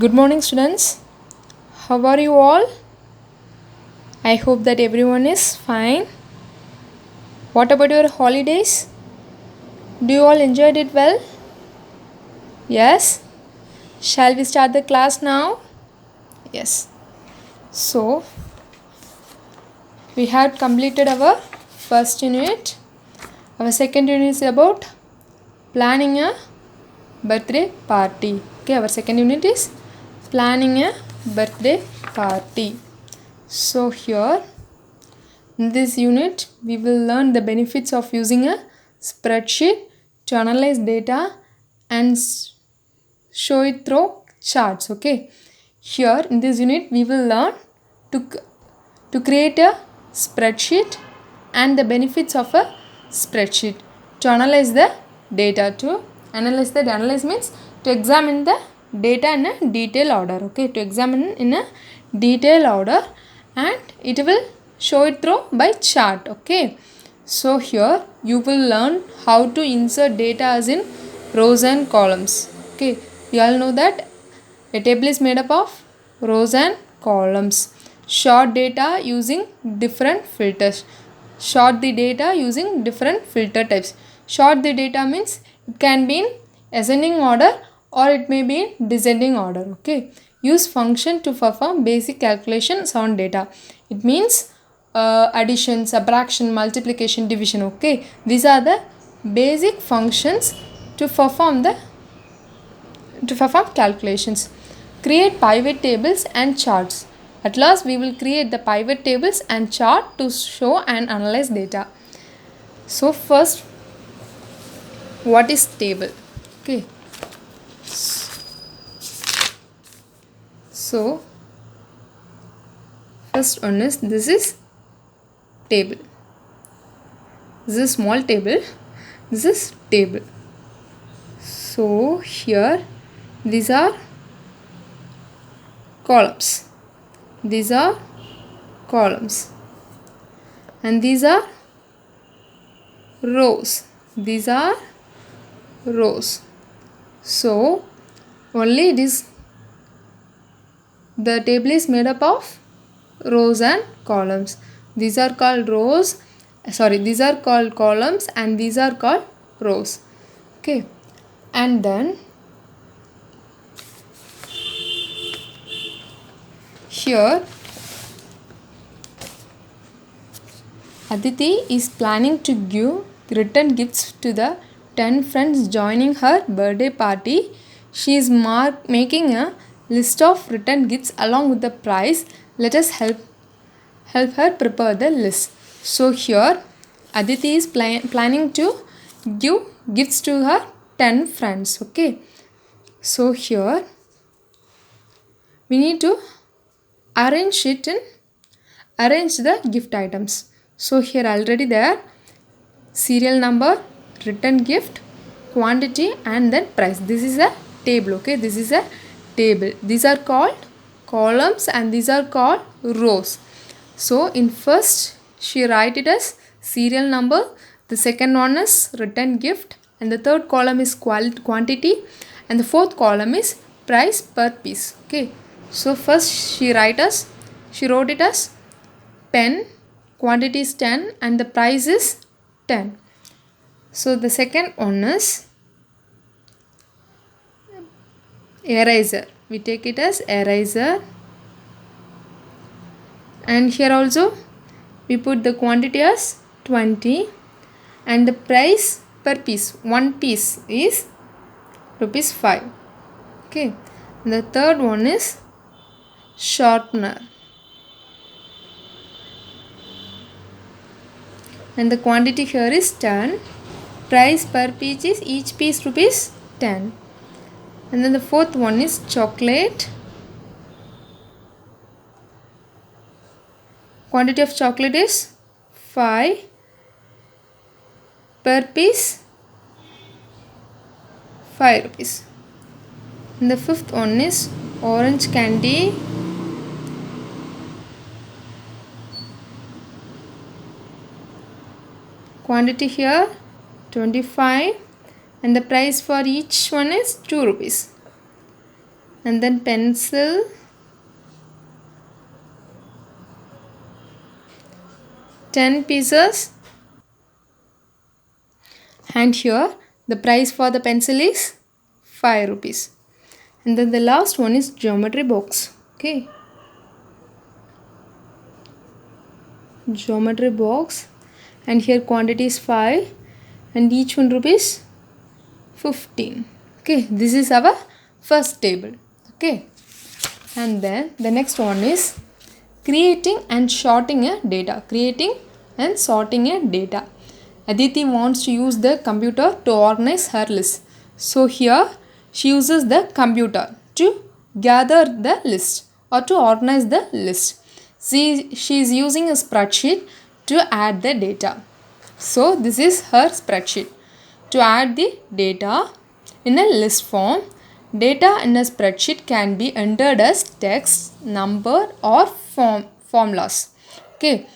Good morning, students. How are you all? I hope that everyone is fine. What about your holidays? Do you all enjoyed it well? Yes? Shall we start the class now? Yes. So, we had completed our first unit. Our second unit is about planning a birthday party. Okay, our second unit is planning a birthday party. So, here in this unit, we will learn the benefits of using a spreadsheet to analyze data and show it through charts. Okay, here in this unit, we will learn to create a spreadsheet and the benefits of a spreadsheet, to analyze the data. To analyze means to examine the data in a detailed order. Okay, to examine in a detailed order, and it will show it through by chart. Okay, so here you will learn how to insert data as in rows and columns. Okay, we all know that a table is made up of rows and columns. Sort data using different filters. Sort the data using different filter types. Sort the data means it can be in ascending order or it may be in descending order. Okay, use function to perform basic calculations on data. It means addition, subtraction, multiplication, division. Okay, these are the basic functions to perform calculations. Create pivot tables and charts. At last, we will create the pivot tables and chart to show and analyze data. So first, what is table? Okay, so first one is, this is table. This is small table. This is table. So here these are columns. These are columns. And these are rows. These are rows. So only the table is made up of rows and columns. These are called rows. These are called columns and these are called rows. Okay, and then here Aditi is planning to give return gifts to the 10 friends joining her birthday party. She is making a list of return gifts along with the price. Let us help her prepare the list. So here Aditi is planning to give gifts to her 10 friends. Okay, so here we need to arrange the gift items. So here already there serial number, return gift, quantity and then price. This is a table. Okay, this is a table. These are called columns and these are called rows. So in first she write it as serial number, the second one is return gift, and the third column is quantity, and the fourth column is price per piece. Okay, so first she wrote it as pen, quantity is 10 and the price is 10. So the second one is eraser. We take it as eraser, and here also we put the quantity as 20 and the price per piece, one piece is rupees 5. Okay, and the third one is sharpener, and the quantity here is 10, price per piece is each piece rupees 10. And then the fourth one is chocolate, quantity of chocolate is 5, per piece 5 rupees. And the fifth one is orange candy, quantity here 25 and the price for each one is 2 rupees. and then pencil, ten pieces, and here the price for the pencil is 5 rupees. And then the last one is geometry box. Okay, geometry box, and here quantity is 5 and each one rupees 15. Okay, this is our first table. Okay, and then the next one is creating and sorting a data. Creating and sorting a data. Aditi wants to use the computer to organize her list. So here she uses the computer to gather the list or to organize the list. She is using a spreadsheet to add the data. So this is her spreadsheet. To add the data in a list form, data in a spreadsheet can be entered as text, number or formulas. Okay.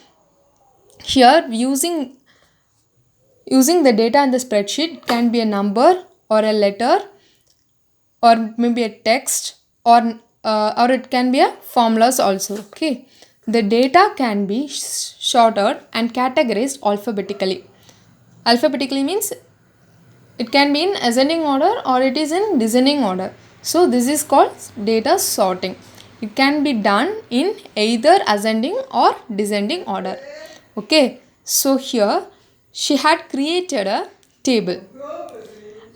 Here using the data in the spreadsheet can be a number or a letter or maybe a text or it can be a formulas also. Okay. The data can be sorted and categorized alphabetically. Alphabetically means it can be in ascending order or it is in descending order. So this is called data sorting. It can be done in either ascending or descending order. Okay. So here she had created a table.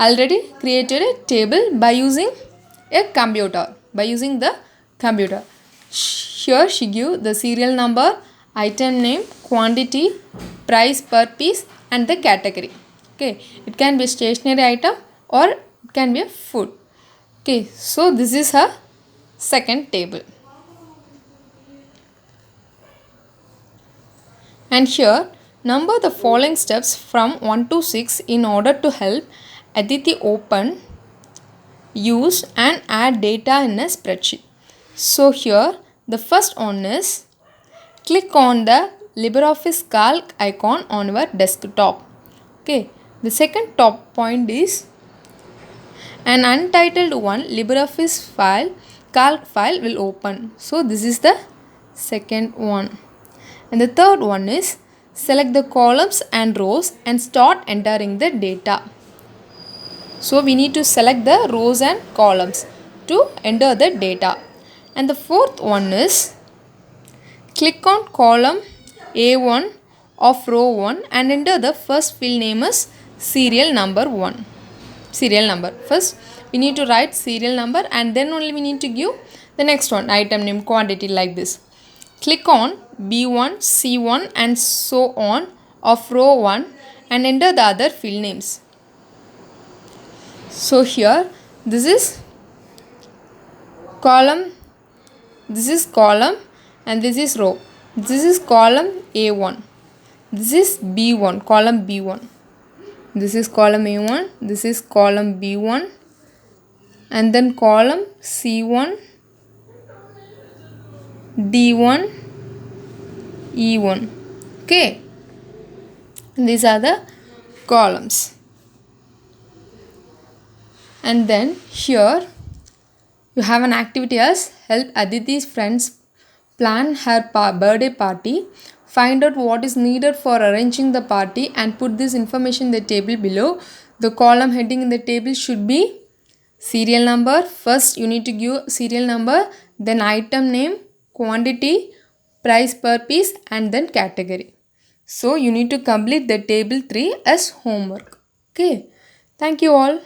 Already created a table by using a computer. By using the computer. Here she give the serial number, item name, quantity, price per piece and the category. Okay, it can be a stationery item or it can be a food. Okay, so this is her second table. And here number the following steps from 1 to 6 in order to help Aditi open, use and add data in a spreadsheet. So here the first one is click on the LibreOffice Calc icon on your desktop. Okay, the second top point is an untitled one LibreOffice file, calc file will open. So this is the second one. And the third one is select the columns and rows and start entering the data. So we need to select the rows and columns to enter the data. And the fourth one is click on column A1 of row 1 and enter the first field name as serial number 1. Serial number. First we need to write serial number and then only we need to give the next one, item name, quantity, like this. Click on B1, C1 and so on of row 1 and enter the other field names. So here this is column and this is row. This is column A1. This is B1, column B1. This is column A1, this is column B1 and then column C1, D1, E1. Okay, these are the columns. And then here you have an activity as help Aditi's friends plan her birthday party. Find out what is needed for arranging the party and put this information in the table below. The column heading in the table should be serial number. First you need to give serial number, then item name, quantity, price per piece and then category. So you need to complete the table 3 as homework. Okay. Thank you all.